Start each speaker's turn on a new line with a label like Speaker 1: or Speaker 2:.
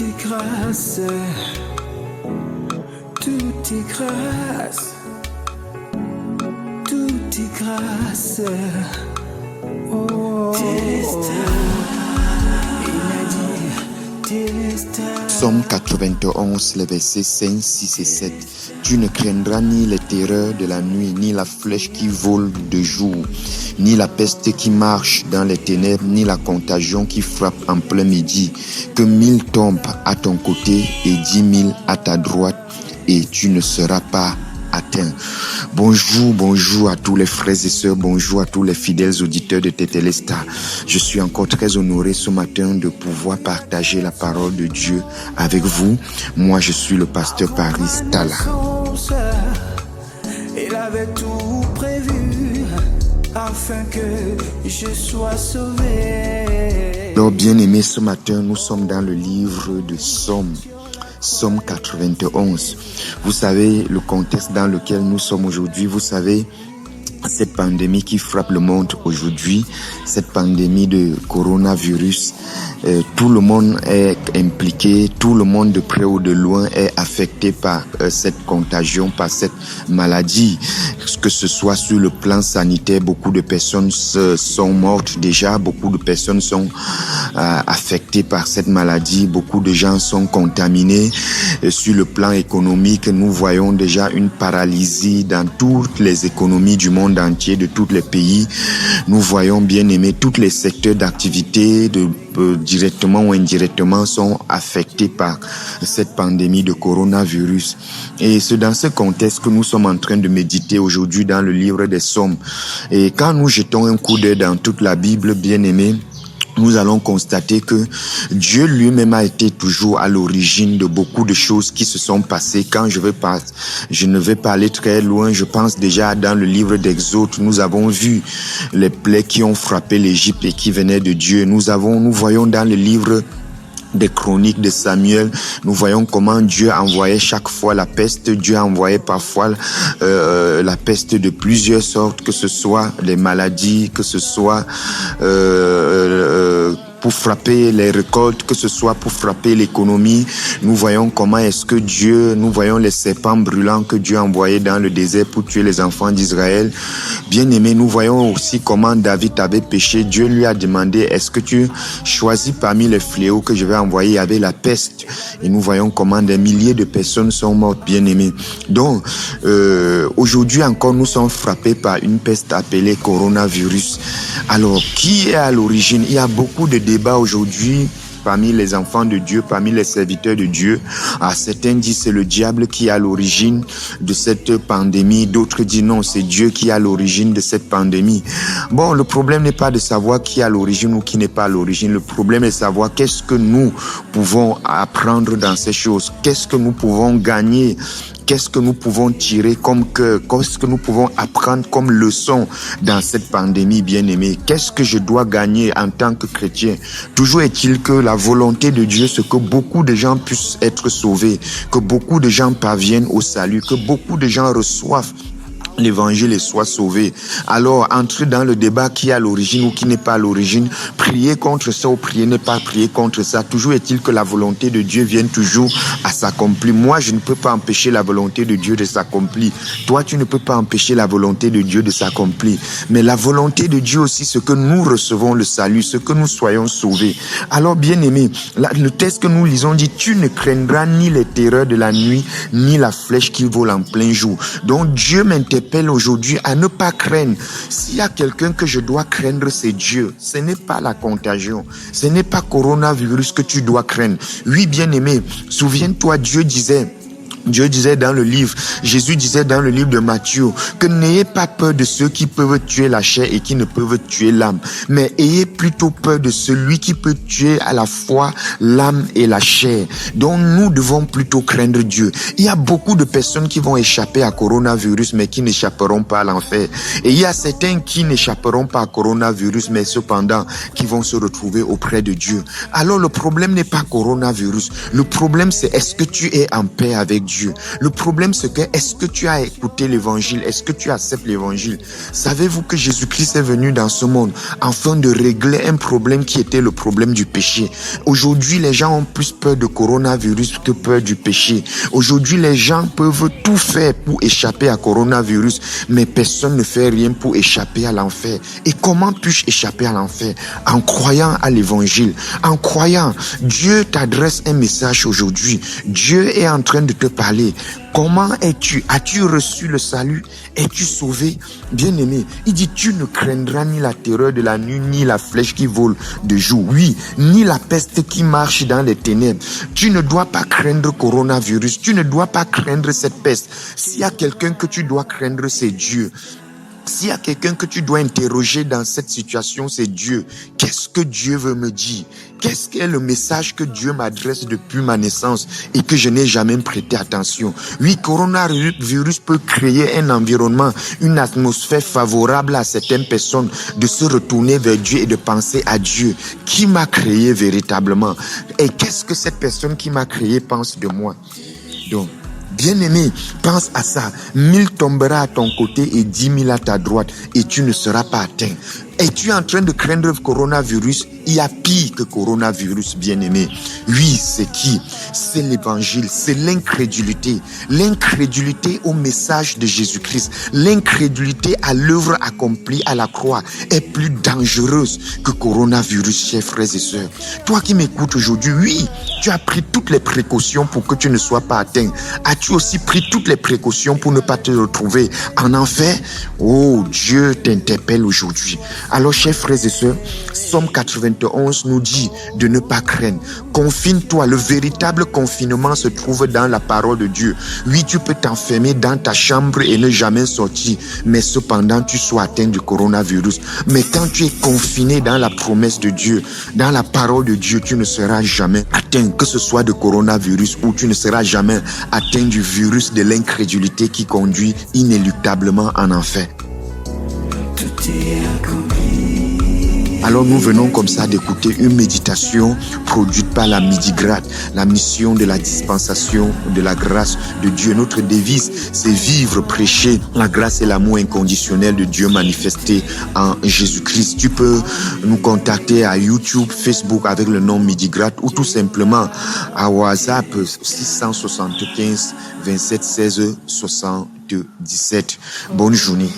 Speaker 1: est grâce, tout est grâce, tout est grâce. Oh,
Speaker 2: Psaume 91, les versets 5, 6 et 7. Tu ne craindras ni les terreurs de la nuit, ni la flèche qui vole de jour, ni la peste qui marche dans les ténèbres, ni la contagion qui frappe en plein midi. Que 1000 tombent à ton côté et 10 000 à ta droite, et tu ne seras pas atteint. Bonjour à tous les frères et sœurs, bonjour à tous les fidèles auditeurs de Tetelestar. Je suis encore très honoré ce matin de pouvoir partager la parole de Dieu avec vous. Moi, je suis le pasteur Paris Tala.
Speaker 1: Il avait tout prévu afin que je sois sauvé.
Speaker 2: Alors, bien-aimés, ce matin, nous sommes dans le livre de Psaume 91. Vous savez le contexte dans lequel nous sommes aujourd'hui. Vous savez cette pandémie qui frappe le monde aujourd'hui, cette pandémie de coronavirus. Tout le monde est impliqué, tout le monde de près ou de loin est affecté par cette contagion, par cette maladie. Que ce soit sur le plan sanitaire, beaucoup de personnes sont mortes déjà, beaucoup de personnes sont affectées par cette maladie, beaucoup de gens sont contaminés. Sur le plan économique, nous voyons déjà une paralysie dans toutes les économies du monde entier, de tous les pays. Nous voyons, bien aimés, tous les secteurs d'activité directement ou indirectement sont affectés par cette pandémie de coronavirus. Et c'est dans ce contexte que nous sommes en train de méditer aujourd'hui dans le livre des Psaumes. Et quand nous jetons un coup d'œil dans toute la Bible, bien aimés, nous allons constater que Dieu lui-même a été toujours à l'origine de beaucoup de choses qui se sont passées. Quand je ne vais pas aller très loin, je pense déjà dans le livre d'Exode, nous avons vu les plaies qui ont frappé l'Égypte et qui venaient de Dieu. Nous voyons dans le livre des chroniques de Samuel, nous voyons comment Dieu envoyait chaque fois la peste. Dieu envoyait parfois la peste de plusieurs sortes, que ce soit les maladies, que ce soit pour frapper les récoltes, que ce soit pour frapper l'économie. Nous voyons comment nous voyons les serpents brûlants que Dieu envoyait dans le désert pour tuer les enfants d'Israël. Bien aimé, nous voyons aussi comment David avait péché. Dieu lui a demandé, est-ce que tu choisis parmi les fléaux que je vais envoyer? Il y avait la peste. Et nous voyons comment des milliers de personnes sont mortes, bien aimés. Donc, aujourd'hui encore, nous sommes frappés par une peste appelée coronavirus. Alors, qui est à l'origine? Il y a beaucoup de débats aujourd'hui parmi les enfants de Dieu, parmi les serviteurs de Dieu. Certains disent c'est le diable qui est à l'origine de cette pandémie. D'autres disent non, c'est Dieu qui est à l'origine de cette pandémie. Bon, le problème n'est pas de savoir qui est à l'origine ou qui n'est pas à l'origine. Le problème est de savoir qu'est-ce que nous pouvons apprendre dans ces choses. Qu'est-ce que nous pouvons gagner? Qu'est-ce que nous pouvons tirer qu'est-ce que nous pouvons apprendre comme leçon dans cette pandémie, bien-aimée? Qu'est-ce que je dois gagner en tant que chrétien? Toujours est-il que la volonté de Dieu, c'est que beaucoup de gens puissent être sauvés, que beaucoup de gens parviennent au salut, que beaucoup de gens reçoivent l'évangile et soit sauvé. Alors, entrer dans le débat qui est à l'origine ou qui n'est pas à l'origine, prier contre ça ou prier ne pas prier contre ça, toujours est-il que la volonté de Dieu vienne toujours à s'accomplir. Moi, je ne peux pas empêcher la volonté de Dieu de s'accomplir. Toi, tu ne peux pas empêcher la volonté de Dieu de s'accomplir. Mais la volonté de Dieu aussi, c'est que nous recevons le salut, c'est que nous soyons sauvés. Alors, bien-aimés, le texte que nous lisons dit, tu ne craindras ni les terreurs de la nuit, ni la flèche qui vole en plein jour. Donc, Dieu m'interpelle aujourd'hui à ne pas craindre. S'il y a quelqu'un que je dois craindre, c'est Dieu. Ce n'est pas la contagion. Ce n'est pas coronavirus que tu dois craindre. Oui, bien-aimé, souviens-toi, Jésus disait dans le livre de Matthieu que n'ayez pas peur de ceux qui peuvent tuer la chair et qui ne peuvent tuer l'âme, mais ayez plutôt peur de celui qui peut tuer à la fois l'âme et la chair. Donc nous devons plutôt craindre Dieu. Il y a beaucoup de personnes qui vont échapper à coronavirus mais qui n'échapperont pas à l'enfer. Et il y a certains qui n'échapperont pas à coronavirus mais cependant qui vont se retrouver auprès de Dieu. Alors le problème n'est pas coronavirus. Le problème c'est est-ce que tu es en paix avec Dieu? Dieu. Le problème, c'est que, est-ce que tu as écouté l'évangile? Est-ce que tu acceptes l'évangile? Savez-vous que Jésus-Christ est venu dans ce monde afin de régler un problème qui était le problème du péché? Aujourd'hui, les gens ont plus peur de coronavirus que peur du péché. Aujourd'hui, les gens peuvent tout faire pour échapper à coronavirus, mais personne ne fait rien pour échapper à l'enfer. Et comment puis-je échapper à l'enfer? En croyant à l'évangile. En croyant, Dieu t'adresse un message aujourd'hui. Dieu est en train de te parler. Comment es-tu? As-tu reçu le salut? Es-tu sauvé? Bien-aimé, il dit, tu ne craindras ni la terreur de la nuit, ni la flèche qui vole de jour. Oui, ni la peste qui marche dans les ténèbres. Tu ne dois pas craindre coronavirus. Tu ne dois pas craindre cette peste. S'il y a quelqu'un que tu dois craindre, c'est Dieu. S'il y a quelqu'un que tu dois interroger dans cette situation, c'est Dieu. Qu'est-ce que Dieu veut me dire? Qu'est-ce qu'est le message que Dieu m'adresse depuis ma naissance et que je n'ai jamais prêté attention? Oui, coronavirus peut créer un environnement, une atmosphère favorable à certaines personnes de se retourner vers Dieu et de penser à Dieu. Qui m'a créé véritablement? Et qu'est-ce que cette personne qui m'a créé pense de moi? Donc, bien-aimé, pense à ça. 1000 tombera à ton côté et 10 000 à ta droite et tu ne seras pas atteint. Es-tu en train de craindre le coronavirus? Il y a pire que coronavirus, bien-aimé. Oui, c'est qui? C'est l'évangile, c'est l'incrédulité. L'incrédulité au message de Jésus-Christ. L'incrédulité à l'œuvre accomplie à la croix est plus dangereuse que coronavirus, chers frères et sœurs. Toi qui m'écoutes aujourd'hui, oui, tu as pris toutes les précautions pour que tu ne sois pas atteint. As-tu aussi pris toutes les précautions pour ne pas te retrouver en enfer? Oh, Dieu t'interpelle aujourd'hui. Alors, chers frères et sœurs, Psaume 91 nous dit de ne pas craindre. Confine-toi. Le véritable confinement se trouve dans la parole de Dieu. Oui, tu peux t'enfermer dans ta chambre et ne jamais sortir, mais cependant, tu sois atteint du coronavirus. Mais quand tu es confiné dans la promesse de Dieu, dans la parole de Dieu, tu ne seras jamais atteint, que ce soit de coronavirus ou tu ne seras jamais atteint du virus de l'incrédulité qui conduit inéluctablement en enfer.
Speaker 1: Tout est accompli.
Speaker 2: Alors nous venons comme ça d'écouter une méditation produite par la Midi-Grade, la mission de la dispensation de la grâce de Dieu. Notre devise, c'est vivre, prêcher la grâce et l'amour inconditionnel de Dieu manifesté en Jésus-Christ. Tu peux nous contacter à YouTube, Facebook avec le nom Midi-Grade ou tout simplement à WhatsApp 675 27 16 77. Bonne journée.